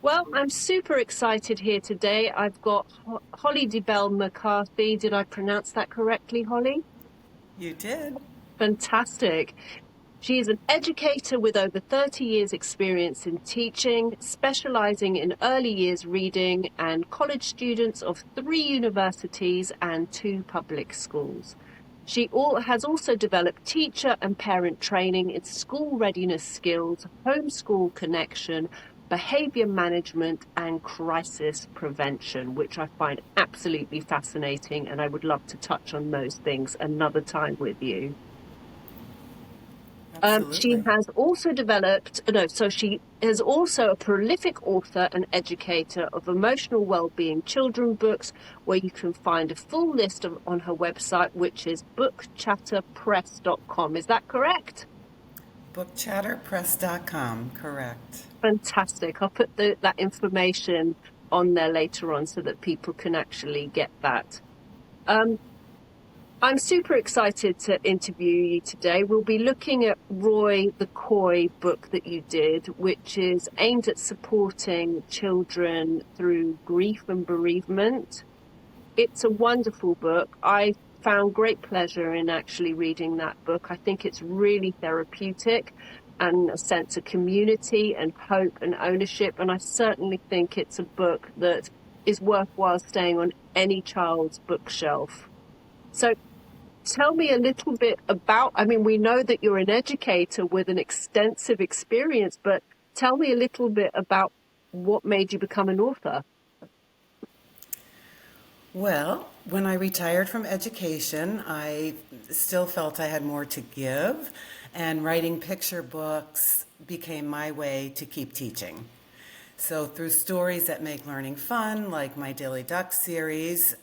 Well, I'm super excited here today. I've got Holly DeBell McCarthy. Did I pronounce that correctly, Holly? You did. Fantastic. She is an educator with over 30 years experience in teaching, specializing in early years reading and college students of 3 universities and 2 public schools. Has also developed teacher and parent training in school readiness skills, homeschool connection, behavior management, and crisis prevention, which I find absolutely fascinating. And I would love to touch on those things another time with you. She Absolutely. has also developed, no, so she is also a prolific author and educator of emotional well-being children books, where you can find a full list on her website, which is bookchatterpress.com. Is that correct? Bookchatterpress.com, correct. Fantastic. I'll put that information on there later on so that people can actually get that. Um, I'm super excited to interview you today. We'll be looking at Roy the Coy book that you did, which is aimed at supporting children through grief and bereavement. It's a wonderful book. I found great pleasure in actually reading that book. I think it's really therapeutic and a sense of community and hope and ownership. And I certainly think it's a book that is worthwhile staying on any child's bookshelf. So tell me a little bit about, I mean, we know that you're an educator with an extensive experience, but tell me a little bit about what made you become an author. Well, when I retired from education, I still felt I had more to give, and writing picture books became my way to keep teaching. So, through stories that make learning fun, like my Daily Duck series,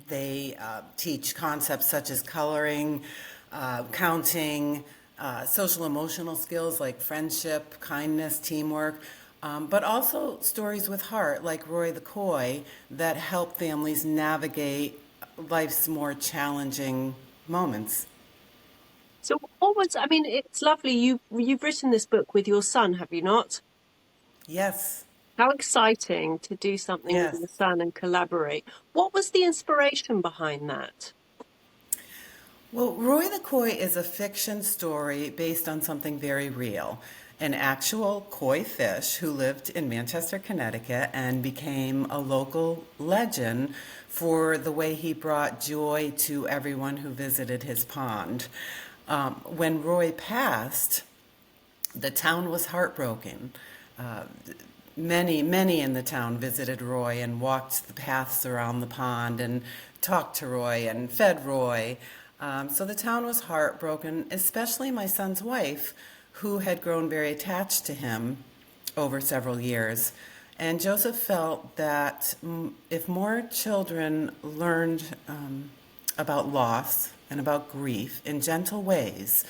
they teach concepts such as coloring, counting, social emotional skills like friendship, kindness, teamwork, but also stories with heart, like Roy the Coy, that help families navigate life's more challenging moments. So what was, I mean, it's lovely. You've written this book with your son, have you not? Yes, How exciting to do something with your yes. son and collaborate. What was the inspiration behind that? Well, Roy the Koi is a fiction story based on something very real. An actual koi fish who lived in Manchester, Connecticut, and became a local legend for the way he brought joy to everyone who visited his pond. When Roy passed, the town was heartbroken. Uh, many in the town visited Roy and walked the paths around the pond and talked to Roy and fed Roy. So the town was heartbroken, especially my son's wife, who had grown very attached to him over several years. And Joseph felt that if more children learned about loss and about grief in gentle ways,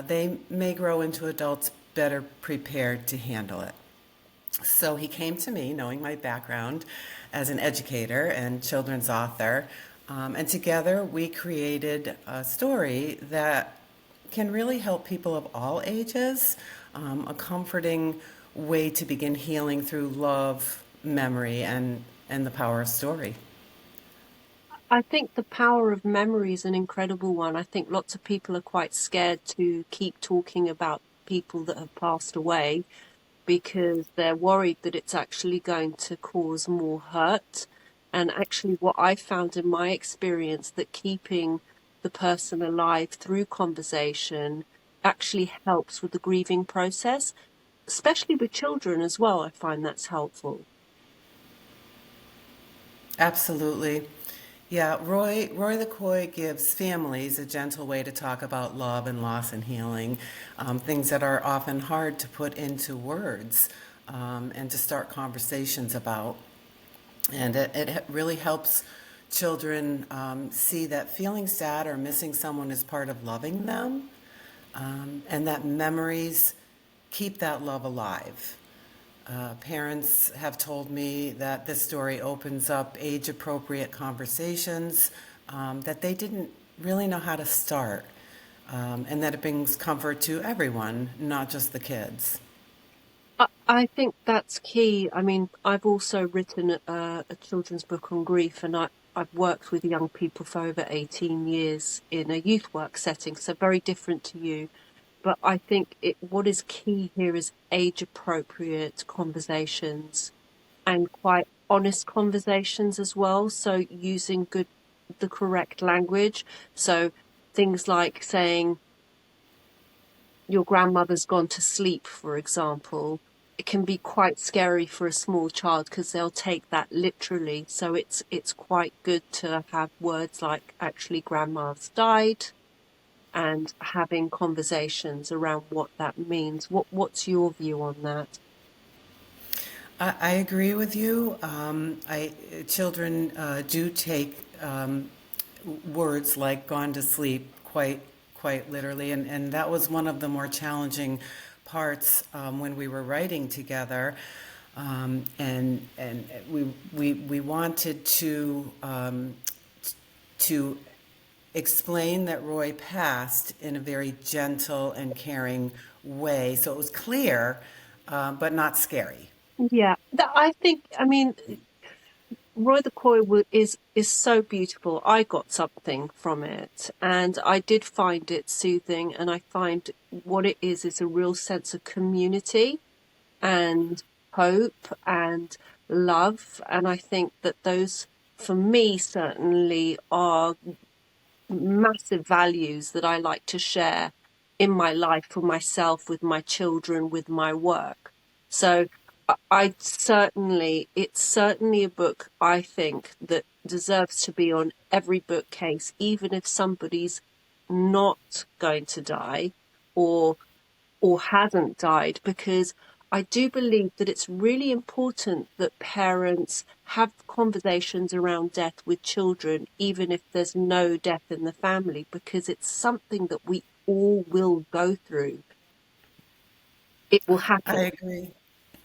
they may grow into adults better prepared to handle it. So he came to me, knowing my background as an educator and children's author, and together we created a story that can really help people of all ages, a comforting way to begin healing through love, memory, and the power of story. I think the power of memory is an incredible one. I think lots of people are quite scared to keep talking about people that have passed away because they're worried that it's actually going to cause more hurt. And actually, what I found in my experience that keeping the person alive through conversation actually helps with the grieving process, especially with children as well. I find that's helpful. Absolutely. Yeah, Roy the Koi gives families a gentle way to talk about love and loss and healing, things that are often hard to put into words and to start conversations about. And it really helps children see that feeling sad or missing someone is part of loving them, and that memories keep that love alive. Parents have told me that this story opens up age appropriate conversations that they didn't really know how to start, and that it brings comfort to everyone, not just the kids. I think that's key. I mean, I've also written a children's book on grief, and I've worked with young people for over 18 years in a youth work setting, so very different to you. But I think what is key here is age appropriate conversations and quite honest conversations as well. So using the correct language. So things like saying, your grandmother's gone to sleep, for example, it can be quite scary for a small child because they'll take that literally. So it's quite good to have words like actually grandma's died and having conversations around what that means. What's your view on that? I agree with you. Children do take words like "gone to sleep" quite literally, and that was one of the more challenging parts when we were writing together. And we wanted to explain that Roy passed in a very gentle and caring way, so it was clear, but not scary. Yeah, I think, I mean, Roy the Koi is so beautiful. I got something from it, and I did find it soothing. And I find what it is a real sense of community and hope and love. And I think that those, for me, certainly are massive values that I like to share in my life for myself, with my children, with my work. So it's certainly a book I think that deserves to be on every bookcase, even if somebody's not going to die or hasn't died, because I do believe that it's really important that parents have conversations around death with children, even if there's no death in the family, because it's something that we all will go through. It will I happen. agree.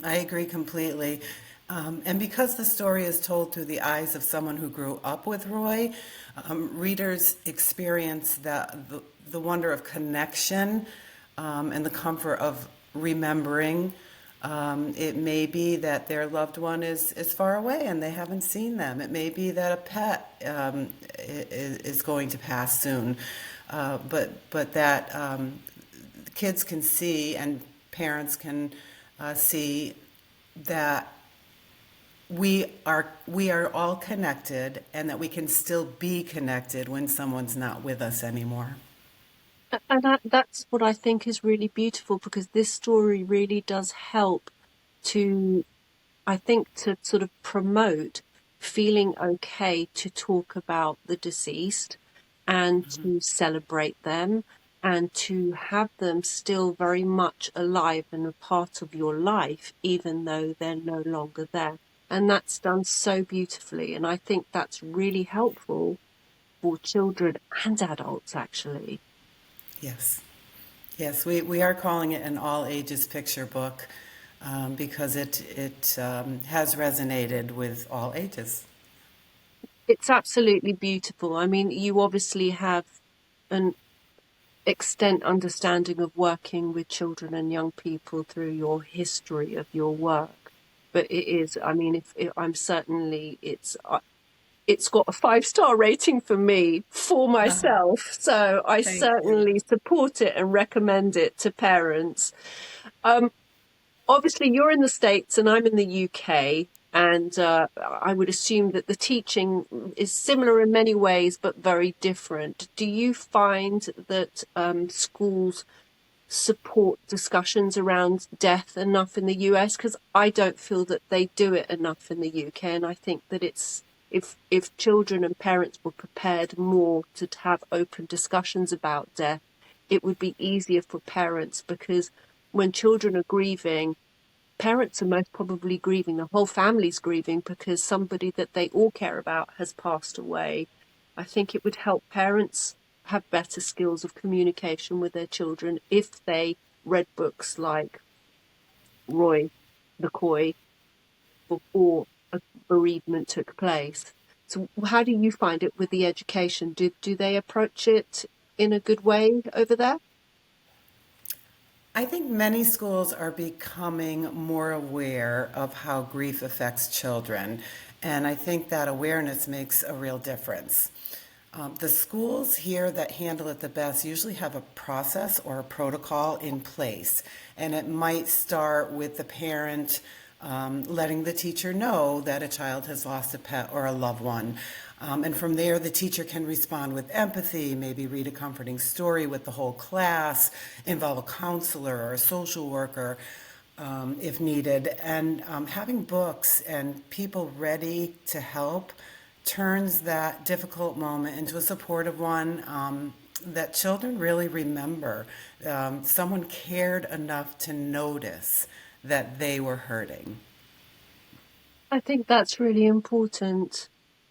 I agree completely. And because the story is told through the eyes of someone who grew up with Roy, readers experience the wonder of connection and the comfort of remembering. It may be that their loved one is far away and they haven't seen them. It may be that a pet is going to pass soon. But that kids can see and parents can see that we are all connected and that we can still be connected when someone's not with us anymore. And that's what I think is really beautiful, because this story really does help to, I think, to sort of promote feeling okay to talk about the deceased and to celebrate them and to have them still very much alive and a part of your life, even though they're no longer there. And that's done so beautifully. And I think that's really helpful for children and adults, actually. Yes. Yes, we are calling it an all ages picture book because it has resonated with all ages. It's absolutely beautiful. I mean, you obviously have an extent understanding of working with children and young people through your history of your work. But it is, I mean, if I'm certainly, it's got a 5-star rating for me for myself. So I Thank you. certainly support it and recommend it to parents. Um, Obviously you're in the States and I'm in the UK, and I would assume that the teaching is similar in many ways, but very different. Do you find that schools support discussions around death enough in the US? Because I don't feel that they do it enough in the UK, and I think that it's, if children and parents were prepared more to have open discussions about death, it would be easier for parents, because when children are grieving, parents are most probably grieving, the whole family's grieving because somebody that they all care about has passed away. I think it would help parents have better skills of communication with their children if they read books like Roy the Koi before a bereavement took place. So how do you find it with the education? Do they approach it in a good way over there? I think many schools are becoming more aware of how grief affects children, and I think that awareness makes a real difference. The schools here that handle it the best usually have a process or a protocol in place, and it might start with the parent letting the teacher know that a child has lost a pet or a loved one. And from there, the teacher can respond with empathy, maybe read a comforting story with the whole class, involve a counselor or a social worker if needed. And having books and people ready to help turns that difficult moment into a supportive one that children really remember. Someone cared enough to notice that they were hurting. I think that's really important,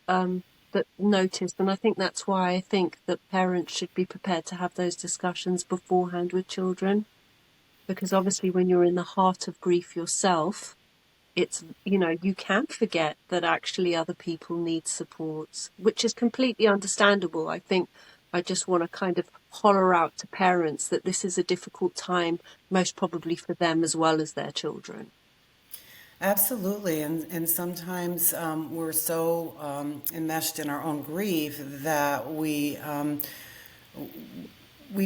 um, that noticed, and I think that's why I think that parents should be prepared to have those discussions beforehand with children, because obviously when you're in the heart of grief yourself, it's, you can forget that actually other people need supports, which is completely understandable. I think I just want to kind of holler out to parents that this is a difficult time, most probably for them as well as their children. Absolutely, and sometimes we're so enmeshed in our own grief that we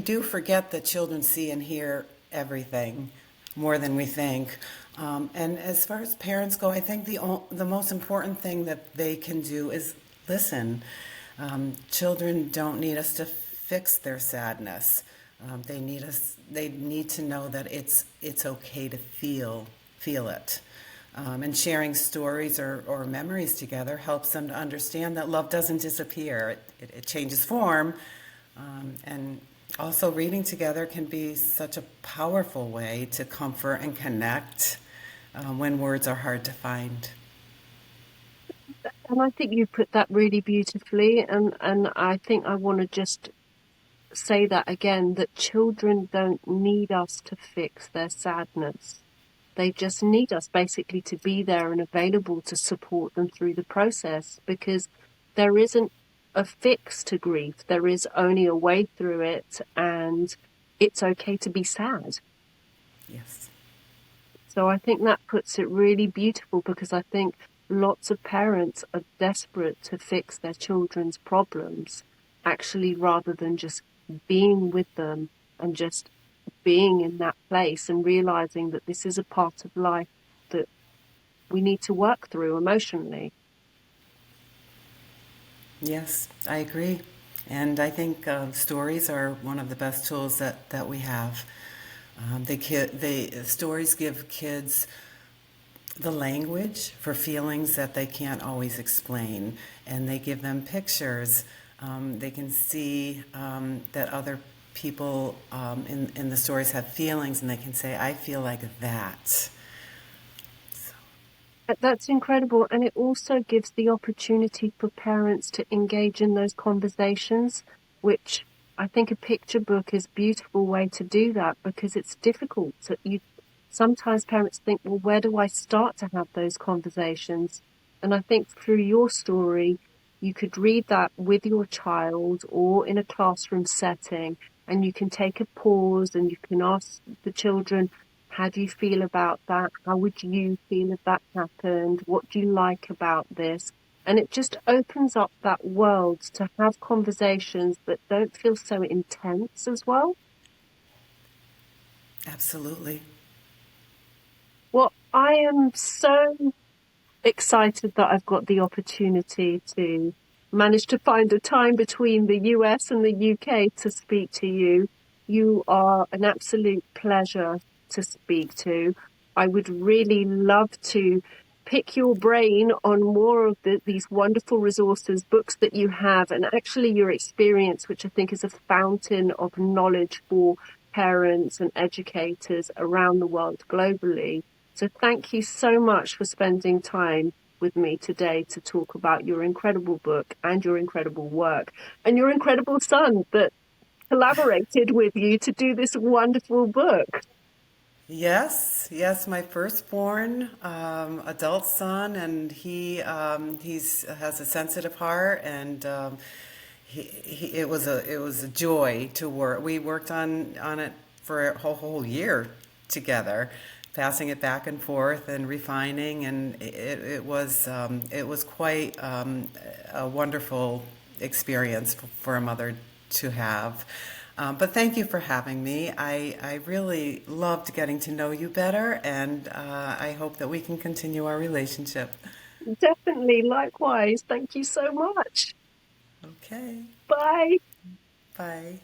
do forget that children see and hear everything more than we think. And as far as parents go, I think the most important thing that they can do is listen. Children don't need us to fix their sadness. They need to know that it's okay to feel it. And sharing stories or memories together helps them to understand that love doesn't disappear. It changes form. And also, reading together can be such a powerful way to comfort and connect when words are hard to find. And I think you put that really beautifully. And I think I want to just say that again, that children don't need us to fix their sadness. They just need us basically to be there and available to support them through the process, because there isn't a fix to grief. There is only a way through it, and it's okay to be sad. Yes. So I think that puts it really beautiful, because I think lots of parents are desperate to fix their children's problems, actually, rather than just being with them and just being in that place and realizing that this is a part of life that we need to work through emotionally. Yes, I agree. And I think stories are one of the best tools that we have. Stories give kids the language for feelings that they can't always explain, and they give them pictures. They can see that other people in the stories have feelings, and they can say, I feel like that. So, That's incredible. And it also gives the opportunity for parents to engage in those conversations, which I think a picture book is a beautiful way to do that, because it's difficult. Sometimes parents think, well, where do I start to have those conversations? And I think through your story, you could read that with your child or in a classroom setting, and you can take a pause and you can ask the children, how do you feel about that? How would you feel if that happened? What do you like about this? And it just opens up that world to have conversations that don't feel so intense as well. absolutely. Well, I am so excited that I've got the opportunity to manage to find a time between the US and the UK to speak to you. You are an absolute pleasure to speak to. I would really love to pick your brain on more of these wonderful resources, books that you have, and actually your experience, which I think is a fountain of knowledge for parents and educators around the world globally. So thank you so much for spending time with me today to talk about your incredible book and your incredible work and your incredible son that collaborated with you to do this wonderful book. Yes, yes, my firstborn adult son, and he's has a sensitive heart, and it was a joy to work. We worked on it for a whole year together, passing it back and forth and refining, and it was quite a wonderful experience for a mother to have. But thank you for having me. I really loved getting to know you better, and I hope that we can continue our relationship. Definitely, likewise. Thank you so much. Okay, Bye. bye.